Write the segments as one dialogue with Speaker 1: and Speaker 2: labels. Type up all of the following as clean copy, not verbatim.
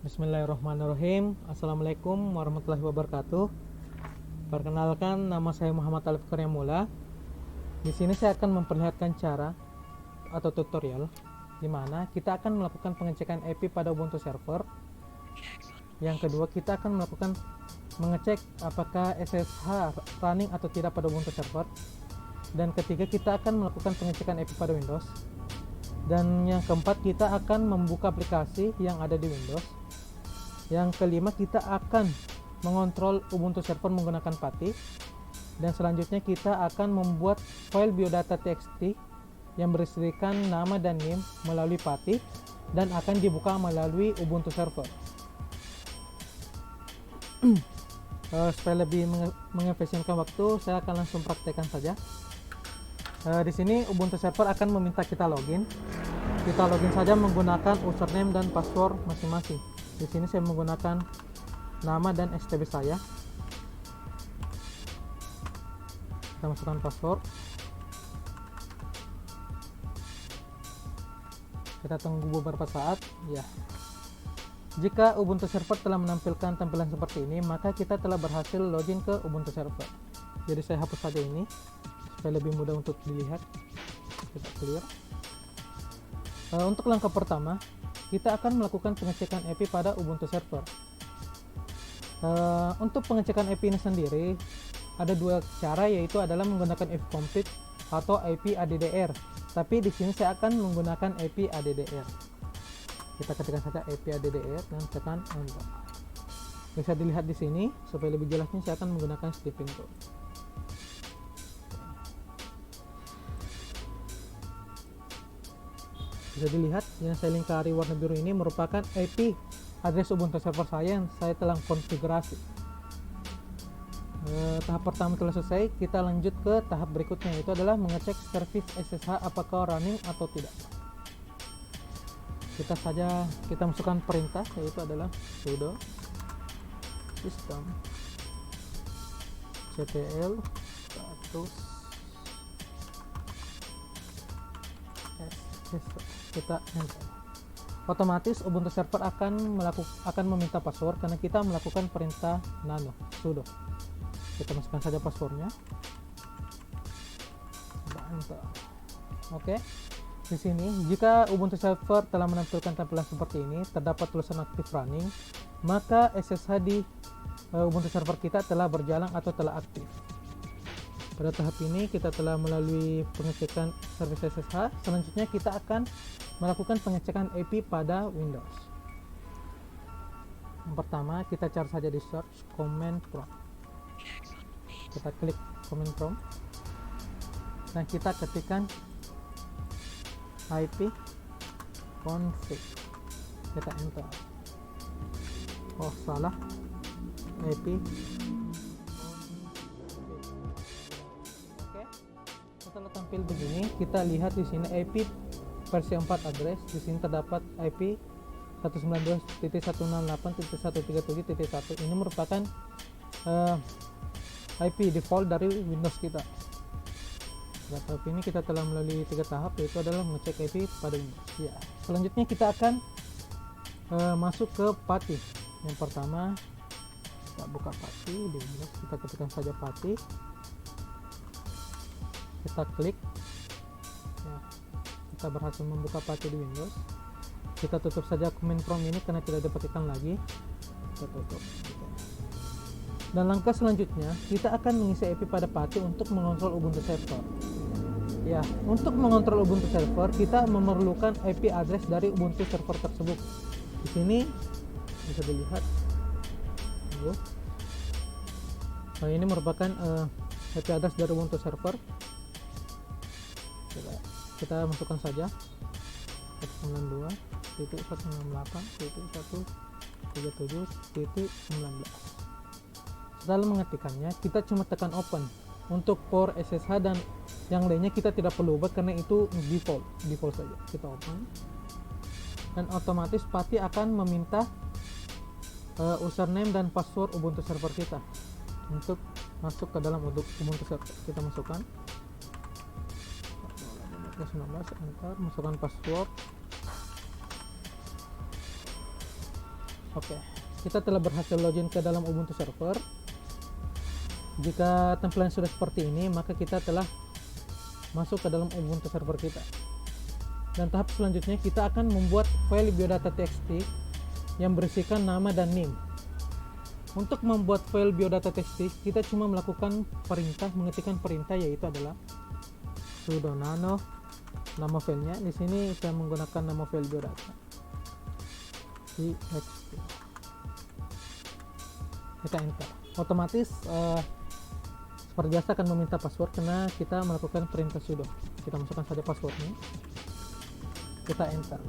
Speaker 1: Bismillahirrahmanirrahim. Assalamualaikum warahmatullahi wabarakatuh. Perkenalkan, nama saya Muhammad Alif Karyamula. Di sini saya akan memperlihatkan cara atau tutorial di mana kita akan melakukan pengecekan IP pada Ubuntu server. Yang kedua, kita akan melakukan mengecek apakah SSH running atau tidak pada Ubuntu server. Dan ketiga, kita akan melakukan pengecekan IP pada Windows. Dan yang keempat, kita akan membuka aplikasi yang ada di Windows. Yang kelima, kita akan mengontrol Ubuntu server menggunakan PATI. Dan selanjutnya kita akan membuat file biodata txt yang berisikan nama dan NIM melalui PATI dan akan dibuka melalui Ubuntu server. Supaya lebih mengefisienkan waktu, saya akan langsung praktekkan saja. Di sini Ubuntu server akan meminta kita login. Kita login saja menggunakan username dan password masing-masing. Di sini saya menggunakan nama dan STB saya. Kita masukkan password. Kita tunggu beberapa saat. Ya. Jika Ubuntu server telah menampilkan tampilan seperti ini, maka kita telah berhasil login ke Ubuntu server. Jadi saya hapus saja ini supaya lebih mudah untuk dilihat. Kita clear. Untuk langkah pertama, kita akan melakukan pengecekan IP pada Ubuntu server. Untuk pengecekan IP ini sendiri ada dua cara, yaitu adalah menggunakan fcomplete atau IP ADDR. Tapi di sini saya akan menggunakan IP ADDR. Kita ketikkan saja IP ADDR dan tekan enter. Bisa dilihat di sini, supaya lebih jelasnya saya akan menggunakan Stepping Tool. Bisa dilihat yang saya lingkari warna biru ini merupakan IP address Ubuntu server saya yang saya telah konfigurasi. Tahap pertama telah selesai, kita lanjut ke tahap berikutnya, yaitu adalah mengecek service SSH apakah running atau tidak. Kita masukkan perintah, yaitu adalah sudo system ctl status SSH. Kita enter. Otomatis Ubuntu server akan meminta password karena kita melakukan perintah nano sudo. Kita masukkan saja passwordnya. Enter. Oke. Di sini, jika Ubuntu server telah menampilkan tampilan seperti ini, terdapat tulisan aktif running, maka SSH di Ubuntu server kita telah berjalan atau telah aktif. Pada tahap ini kita telah melalui pengecekan service SSH. Selanjutnya kita akan melakukan pengecekan IP pada Windows. Yang pertama, kita cari saja di search command prompt. Kita klik command prompt dan kita ketikkan IP config. Kita enter. Oh, salah. IP. Oke. Setelah tampil begini, kita lihat di sini IP versi 4 address. Di sini terdapat IP 192.168.137.1. Ini merupakan IP default dari Windows kita. Pada tahap ini kita telah melalui 3 tahap, yaitu adalah mengecek IP pada Windows. Ya. Selanjutnya kita akan masuk ke PATI. Yang pertama, kita buka PATI di Windows. Kita ketikkan saja PATI. Kita klik. Ya. Kita berhasil membuka PATI di Windows. Kita tutup saja command prompt ini karena tidak diperhatikan lagi. Kita tutup. Dan langkah selanjutnya, kita akan mengisi IP pada PATI untuk mengontrol Ubuntu server. Ya, untuk mengontrol Ubuntu server, kita memerlukan IP address dari Ubuntu server tersebut. Di sini bisa dilihat. Nah, ini merupakan IP address dari Ubuntu server. Kita masukkan saja 192.168.137.19. Setelah mengetikkannya, kita cuma tekan open. Untuk port SSH dan yang lainnya kita tidak perlu ubah karena itu default saja. Kita open dan otomatis PATI akan meminta username dan password Ubuntu server kita untuk masuk ke dalam Ubuntu server. Kita masukkan 19, enter, masukkan password. Oke, kita telah berhasil login ke dalam Ubuntu server. Jika tampilan sudah seperti ini, maka kita telah masuk ke dalam Ubuntu server kita. Dan tahap selanjutnya kita akan membuat file biodata.txt yang berisikan nama dan NIM. Untuk membuat file biodata.txt, kita cuma melakukan perintah, mengetikkan perintah, yaitu adalah sudo nano nama filenya. Di sini saya menggunakan nama file biodata.txt. Kita enter. Otomatis seperti biasa akan meminta password karena kita melakukan perintah sudo. Kita masukkan saja passwordnya. Kita enter.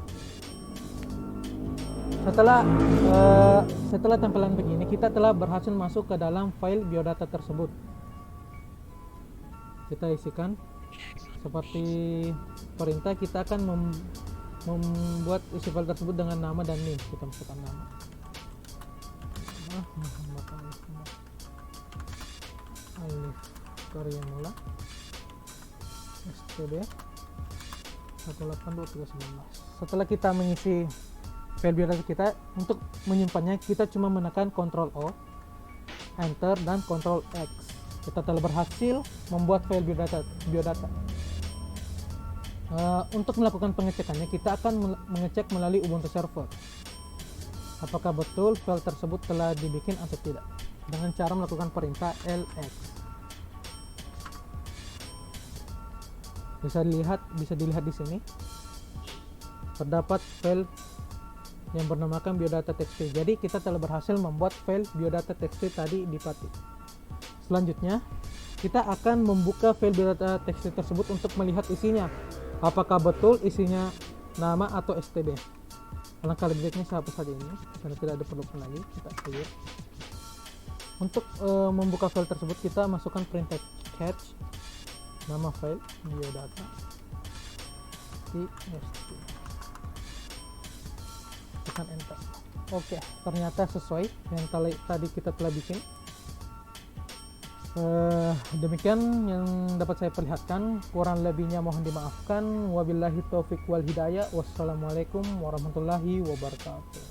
Speaker 1: Setelah tampilan begini, kita telah berhasil masuk ke dalam file biodata tersebut. Kita isikan seperti perintah. Kita akan membuat isi file tersebut dengan nama dan NIM. Kita masukkan nama Muhammad Alif Karyamula STB 18219. Setelah kita mengisi file biodata kita, untuk menyimpannya kita cuma menekan Ctrl O, Enter, dan Ctrl X. Kita telah berhasil membuat file biodata. Untuk melakukan pengecekannya, kita akan mengecek melalui Ubuntu server apakah betul file tersebut telah dibikin atau tidak, dengan cara melakukan perintah lx. Bisa dilihat di sini terdapat file yang bernamakan biodata.txt. Jadi kita telah berhasil membuat file biodata.txt tadi di Pati. Selanjutnya kita akan membuka file biodata.txt tersebut untuk melihat isinya, apakah betul isinya nama atau stb. Alangkah lebih baiknya saya hapus saja ini karena tidak ada perlukan lagi. Kita clear. Untuk membuka file tersebut, kita masukkan perintah catch nama file biodata.txt. Tekan enter. Oke, ternyata sesuai yang tadi kita telah bikin. Demikian yang dapat saya perlihatkan, kurang lebihnya mohon dimaafkan. Wabillahi taufiq wal hidayah. Wassalamualaikum warahmatullahi wabarakatuh.